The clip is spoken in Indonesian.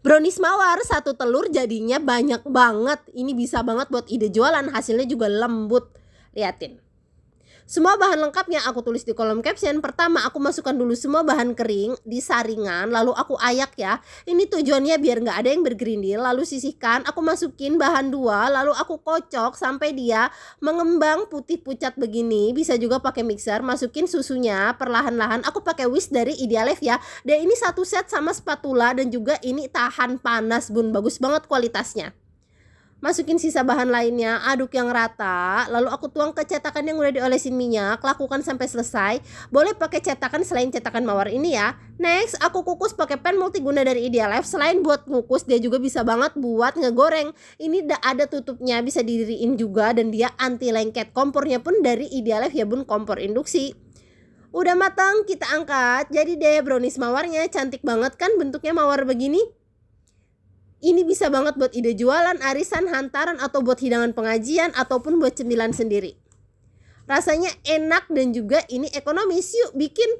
Brownies mawar satu telur jadinya banyak banget. Ini bisa banget buat ide jualan, hasilnya juga lembut. Liatin. Semua bahan lengkapnya aku tulis di kolom caption. Pertama, aku masukkan dulu semua bahan kering di saringan, lalu aku ayak ya. Ini tujuannya biar nggak ada yang bergerindil. Lalu sisihkan, aku masukin bahan 2, lalu aku kocok sampai dia mengembang putih pucat begini. Bisa juga pakai mixer. Masukin susunya perlahan-lahan. Aku pakai whisk dari Idealef ya. Dan ini satu set sama spatula, dan juga ini tahan panas bun. Bagus banget kualitasnya. Masukin sisa bahan lainnya, aduk yang rata, lalu aku tuang ke cetakan yang udah diolesin minyak. Lakukan sampai selesai. Boleh pakai cetakan selain cetakan mawar ini ya. Next, aku kukus pakai pan multiguna dari Idealef. Selain buat ngukus, dia juga bisa banget buat ngegoreng. Ini ada tutupnya, bisa didiriin juga, dan dia anti lengket. Kompornya pun dari Idealef ya bun, kompor induksi. Udah matang, kita angkat. Jadi deh brownies mawarnya, cantik banget kan bentuknya mawar begini. Ini bisa banget buat ide jualan, arisan, hantaran, atau buat hidangan pengajian, ataupun buat cemilan sendiri. Rasanya enak dan juga ini ekonomis. Yuk bikin!